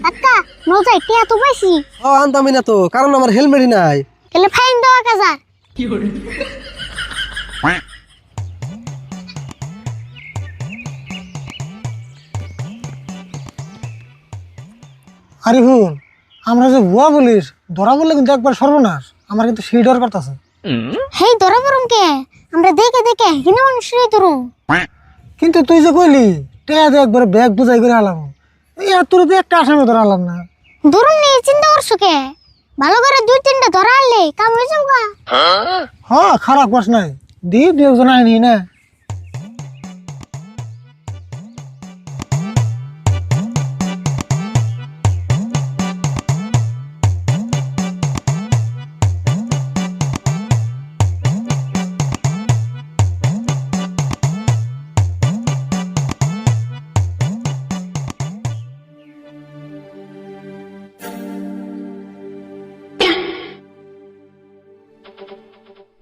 কাকা নজাই টিয়া তো পাইছি। ও আনতামই না তো, কারণ আমার হেলমেটই নাই। তাহলে ফাইন দেওয়া কাজার। আরে হুন, আমরা যে ভুয়া বলিস ধরা বললে কিন্তু একবার সর্বনাশ। আমার কিন্তু সেই ডর করতেছে। হেই ধরা পড়ুম কে? আমরা দেখে দেখে হিনা মানুষই ধরুম। কিন্তু তুই যে কইলি টেয়া দিয়ে একবার ব্যাগ বুঝাই করে আলাম, এই আর তোর তো একটা আসামি ধরা আলাম না। ধরুন নিয়ে চিন্তা করছো কে? ভালো করে দুই তিনটা ধরা আনলে কাম হয়ে যাবো গা। হ্যাঁ খারাপ বাস নাই, দি দু একজন আইনি না।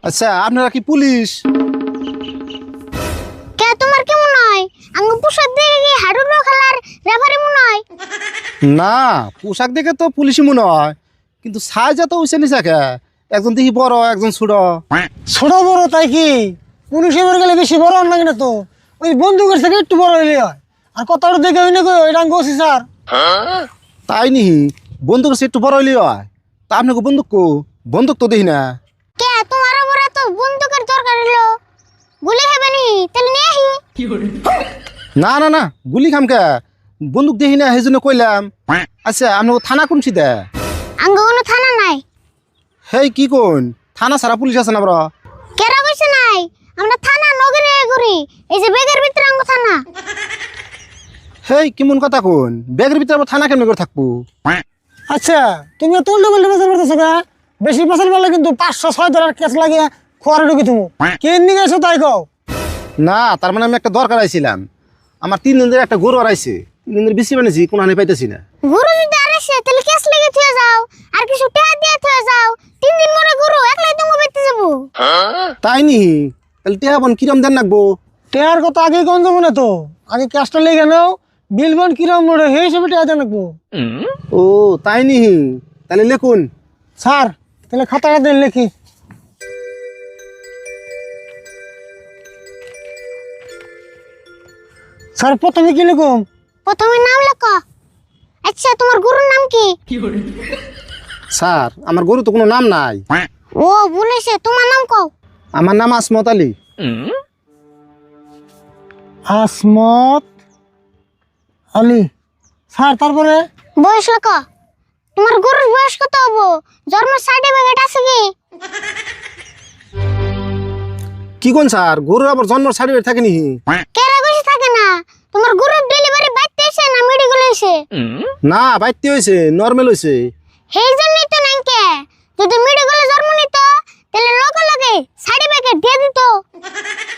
আচ্ছা, আপনারা কি পুলিশ? কে তোমার কেমন হয়? আঙ্গ পোশাক দেখে কি হাডুডু খেলার রেফারি মনে হয়? না, পোশাক দেখে তো পুলিশই মনে হয়, কিন্তু সাইজ এত উঁচে নিচে কে? একজন দেখি বড়, একজন ছোট। ছোট বড় তাই কি পুলিশে বের গেলে বেশি বড় হন লাগে না তো, ওই বন্দুকের থেকে একটু বড় হইলে হয়। আর কথাটা দেখে হই না কই ওই রাঙ্গ ওসি স্যার। তাই নি বন্দুক সে একটু বড় হইলে হয়? তা আপনাকে বন্দুক তো দেখি না। কে তোমার উপরে তো বন্দুকের দরকার হলো? গুলি খাবে নি? তাহলে নিয়ে আহি। না না না, গুলি খামকে বন্দুক দেখি না, সেই জন্য কইলাম। আচ্ছা, আপনাকে থানা কোন সিদে? আঙ্গ কোনো থানা নাই। হেই কি কোন, থানা ছাড়া পুলিশ আছে না বড়? কেরা কইছে নাই? আমরা থানা নগরে ঘুরি, এই যে বেগের ভিতরে আঙ্গ থানা। হেই কেমন কথা কোন, ব্যাগের ভিতরে আবার থানা কেমন করে থাকবো? আচ্ছা তুমি তো উল্টো পাল্টা পেশাল করতেছো গা, বেশি পেশাল পারলে কিন্তু 500-6 ধরার কেস লাগিয়ে খোয়ারে ঢুকি তুমি। কে নিয়ে গেছো তাই কও। না, তার মানে আমি একটা দরকার আইছিলাম। আমার 3 দিন ধরে একটা গরু আড়াইছে, 3 দিন ধরে বেশি বানিয়েছি, কোনো হানি পাইতেছি না। গুরু যদি আরেছে তাহলে কেস লেগে থুয়ে যাও, আর কিছু টাকা দিয়ে থুয়ে যাও। 3 দিন পরে গুরু একলাই তুমি বেঁচে যাবো। তাই নি? তাহলে টেহা বোন কিরম দেন রাখবো? টেয়ার কথা আগে কোন যাবো না তো, আগে ক্যাশটা লেগে নাও, বিল বন কিরম মোড়ে সেই হিসেবে টেয়া দেন রাখবো। ও তাই নি? তাহলে লেখুন। স্যার তাহলে খাতাটা দেন লিখি। স্যার প্রথমে কি লিখুম? প্রথমে নাম লেখো। আচ্ছা তোমার গুরুর নাম কি? স্যার, আমার গরু তো কোনো নাম নাই। ও বলেছে, তোমার নাম কও। আমার নাম আসমত আলী। আসমত আলী। স্যার তারপরে? বয়স লেখো। তোমার গরুর বয়স কত হবো? জন্ম সার্টিফিকেট আছে কি? কি কোন স্যার, গরুর আবার জন্ম সার্টিফিকেট থাকে নি? কেরা কইছে থাকে না? তোমার গরুর ডেলিভারি বাইতে এসে না মেডিকেল এসে? না, বাইতে হয়েছে, নর্মাল হয়েছে। সেই জন্যই তো নাই কে। যদি মেডিকেলে জন্ম নিত তাহলে লগে লগে সার্টিফিকেট দিয়ে দিত।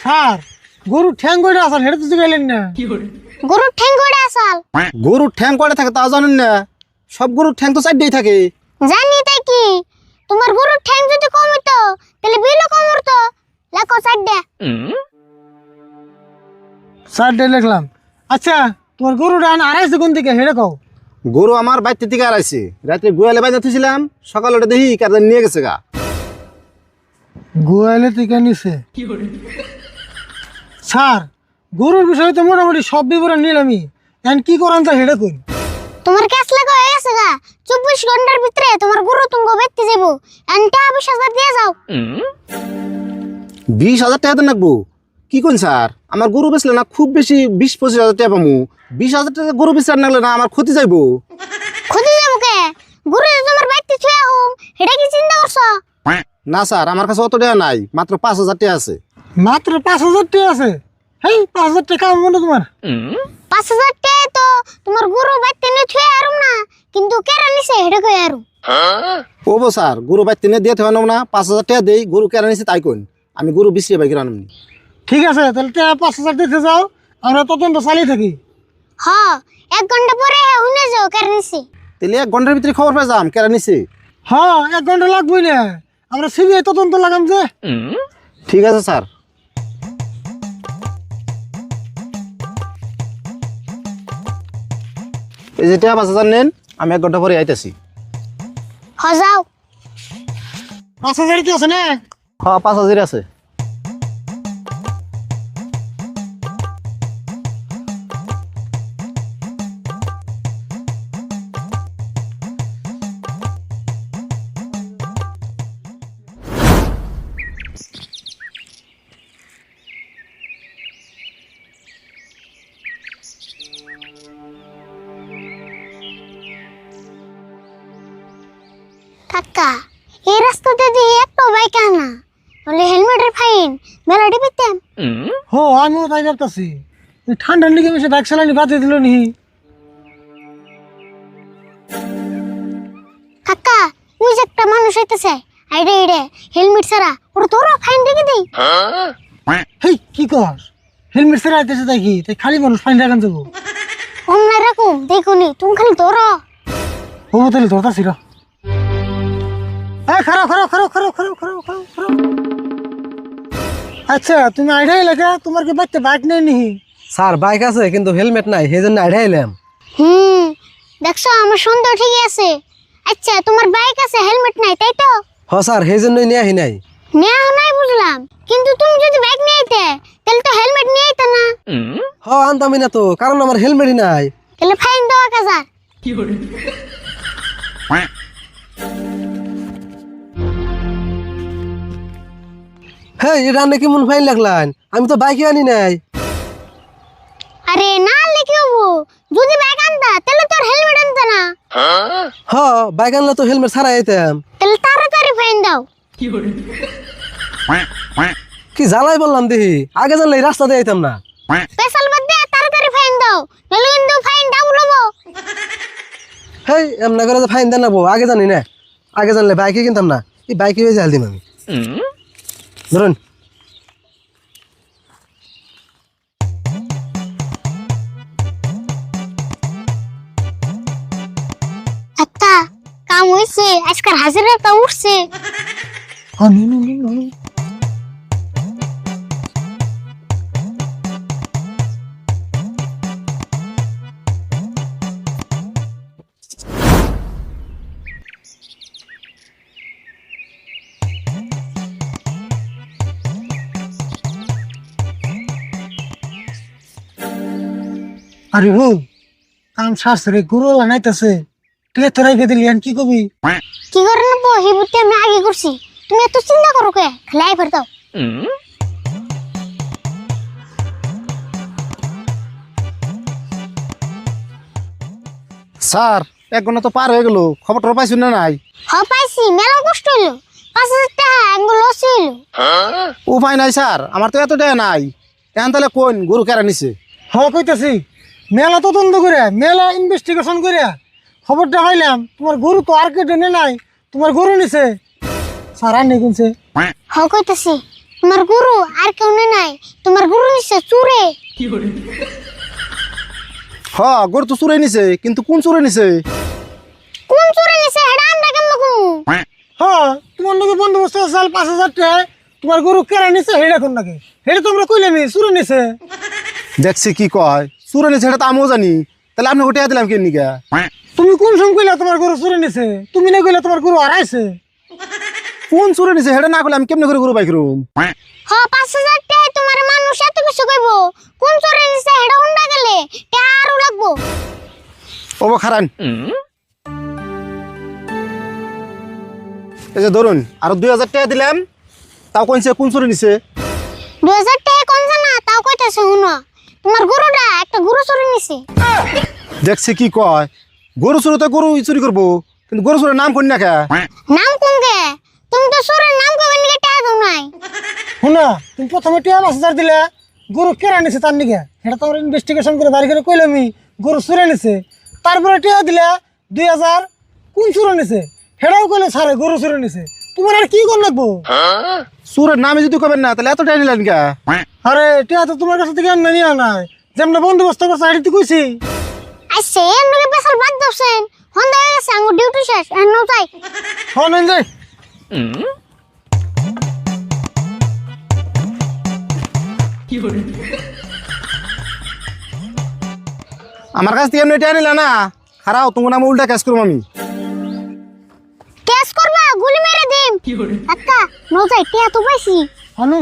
স্যার গরু ঠ্যাং কইরা আসাল হেঁটে তো গেলেন না। গরুর ঠ্যাং গড়ে আসাল। গরুর ঠ্যাং কয়টা থাকে তা জানেন না? সব গরুর ঠ্যাং তো 4টাই থাকে। জানি তাই কি? তোমার গরুর ঠ্যাং যদি কম হতো তাহলে বিলও কম হতো। লেখো 4টা। স্যার ডে লিখলাম। আচ্ছা তোমার গরু ডান আড়াইশো কোন থেকে হেঁটে কও। গরু আমার বাইতে থেকে আড়াইছে, রাত্রে গোয়ালে বাইতে থুছিলাম, সকালে ওটা দেখি কার নিয়ে গেছে গা। গোয়ালে থেকে নিছে। স্যার গরুর বিষয়ে তো মোটামুটি সব বিবরণ নিলামই, এখন কি করান তা হেঁটে কই। তোমার ক্যাশ লাগা হয়ে গেছে গা। 24 ঘন্টার ভিতরে তোমার গরু তুমি বেচতে যাবো। এন্টা 20,000 দিয়ে যাও। 20,000 টাকা দেন রাখবো? কি কোন স্যার, আমার গরু বেচলে না খুব বেশি 20-25,000 টাকা পাবো। 20,000 টাকা গরু বেচার নাগলে না আমার ক্ষতি যাইবো। খুঁজে যাবো কে? গরু যে তোমার বাইতে ছুঁয়ে হোম, এটা কি চিন্তা করছো? না স্যার, আমার কাছে অত টাকা নাই, মাত্র 5,000 টাকা আছে। মাত্র 5,000 টাকা আছে? হেই 5,000 টাকা মনে তোমার? 5,000 টাকা তো তোমার গরু বাইতে নিয়ে ছুঁয়ে আরুম না, কিন্তু কেরা নিছে এটা কই আরুম। ও বো স্যার, গরু বাইতে নিয়ে দিয়ে থাকো না, 5,000 টাকা দেই, গরু কেনা নিছে তাই কোন, আমি গরু বিক্রি বাইকে আনবো। ঠিক আছে তাহলে টাকা 5,000 দিতে যাও, আমরা তদন্ত চালিয়ে থাকি। হ, 1 ঘন্টা পরে হুনে যাও কেরা নিছে। তাহলে 1 ঘন্টার ভিতরে খবর পাই যাম কেনা নিছে। হ্যাঁ 1 ঘন্টা লাগবেই না, আমরা সিবিআই তদন্ত লাগাম যে। ঠিক আছে স্যার। এই যে টিয়া 5,000 নেন, আমি 1 ঘন্টা পরে আইতেছি। যাও। 5,000 কি আছে না? হ্যাঁ 5,000 আছে। কাকা এই রাস্তাতে দিয়ে একটা বাইক আনা বলে হেলমেটের ফাইন মেলাটি পেতাম। হো আমিও তাই ভাবতেছি, ঠান্ডার লিগে বেশি বাইক চালানি বাদ দিয়ে দিল নি। কাকা ওই যে একটা মানুষ হইতেছে আইডে আইডে হেলমেট ছাড়া ওরা তোরা ফাইন রেখে দেই। হেই কি কর, হেলমেট ছাড়া আইতেছে তাই কি, তাই খালি মানুষ ফাইন রাখান যাবো। অন্যায় রাখুন দেখুনি তুমি খালি তোরা। ও তাহলে ধরতাছি র। খারাপ খারাপ খারাপ খারাপ খারাপ খারাপ খারাপ খারাপ। আচ্ছা তুমি আইডাই লেখা, তোমার কি বাচ্চা বাইক নেই নি? স্যার বাইক আছে কিন্তু হেলমেট নাই, সেই জন্য আইডা এলাম। দেখছো আমার সন্দেহ ঠিকই আছে। আচ্ছা তোমার বাইক আছে হেলমেট নাই তাই তো? স্যার সেই জন্যই নিয়ে আহি নাই। নেওয়া নাই বুঝলাম, কিন্তু তুমি যদি বাইক নিয়ে আইতে তাহলে তো হেলমেট নিয়ে আইতে না। আনতামই না তো, কারণ আমার হেলমেটই নাই। তাহলে ফাইন দাও 1,000। হ্যাঁ এটা আনলে কেমন ফাইন লাগলাম, আমি তো বাইকে আনি নাই। আরে না লিখি হবো, যদি বাইক আনতা তাহলে তোর হেলমেট আনতে না। বাইক আনলে তো হেলমেট ছাড়াই আইতাম। তাহলে তাড়াতাড়ি ফাইন দাও। কি জ্বালাই বললাম দেখি, আগে জানলে এই রাস্তা দিয়ে আইতাম না। স্পেশাল বাদ দিয়ে তাড়াতাড়ি ফাইন দাও, নাহলে কিন্তু ফাইন ডাবল হবো। হেই এমন করে যে ফাইন দেন না, আগে জানি না। আগে জানলে বাইকে কিনতাম না, এই বাইকে হয়ে জাল দিম আমি। ধরুন একটা কাম হইছে, আজকাল হাজিরাটা উঠছে। আরে হো কাম শাস্ত্রে গুরু লানাইতেছে, কে তোরাই কে দিলি কি কবি? কি করে নেবো এই বুদ্ধি আমি আগে করছি, তুমি এত চিন্তা করো কে? খেলাই ফের দাও। স্যার 1 ঘন্টা তো পার হয়ে গেল, খবরটা পাইছেন না নাই? পাইছি, মেলা কষ্ট হইলো। 5,000 টাকা আঙ্গুল লস হইলো। উপায় নাই স্যার, আমার তো এত টাকা নাই। এখন তাহলে কোন গরু কেরা নিছে? কইতাছি মেলা তদন্ত করে, মেলা ইনভেস্টিগেশন করে খবরটা পাইলাম তোমার গরু তো আর কেটে নাই, তোমার গরু নিছে। স্যার আর নেই কিনছে। কইতাছি তোমার গুরু আর কেউ নাই, তোমার গুরু নিছে চুরে। গরু তো চুরে নিছে, কিন্তু কোন চুরে নিছে? কোন চুরে নিছে এটা আমরা কেমন কমু? তোমার নাকি বন্দোবস্ত চাল 5,000 টাকা, তোমার গরু কেরা নিছে হেডা কোন নাকি, হেডা তোমরা কইলে নি চুরে নিছে। দেখছি কি কয় চুরে নিছে, এটা তো আমিও জানি। তাহলে আপনি ওটা দিলাম কেন নিকা? তুমি কোন সময় কইলা তোমার গরু চুরে নিছে? তুমি না কইলা তোমার গরু হারাইছে। কোন চুরে নিছে সেটা না করলে আমি কেমনে করে গরু বাইক রুম? 5,000 টাকা তোমার মানুষ এত কিছু কইবো, কোন চুরে নিছে এটা হুন্ডা গেলে টাকা আরো লাগবো। ও খারান, এই যে ধরুন আরো 2,000 টাকা দিলাম, তাও কইছে কোন চুরে নিছে? 2,000 টাকা কোন জানা তাও কইতাছে শুনো, তোমার গরুটা একটা গরু চুরে নিছে। দেখছি কি কয় গরু চুরি তো গরু চুরি করবো, কিন্তু গরু চুরের নাম কোন না কে? নাম কোনকে? তুমি তো চোরের নাম কবে নিকে টাকা দাও নাই। শুনা তুমি প্রথমে টিয়া 5,000 দিলে, গরু কেরা নিছে তার নিকে এটা তোমার ইনভেস্টিগেশন করে বাড়ি করে কইলাম গরু চুরে নিছে। তারপরে টিয়া দিলে 2,000 কোন চুরে নিছে হেটাও কইলে সারে গরু চুরে নিছে। তোমার আর কি কোন লাগবো? চুরের নামে যদি কবেন না তাহলে এত টাকা নিলেন কে? আরে টিয়া তো তোমার কাছে থেকে আমি নিয়ে নাই, যেমন বন্দোবস্ত করছে হাড়িতে কইছি। আইছে এমনি পেছাল বাদ দাওছেন, হন্দা হয়ে গেছে আমার ডিউটি শেষ আর নো যাই। নেন যাই। আমার কাছ থেকে এমনি টাকা নিলা না, হারাও তোমার নামে উল্টা ক্যাশ করবো আমি। ক্যাশ করবা গুলি মেরে দিম। আক্কা নজাই টিয়া তো পাইছি। হানু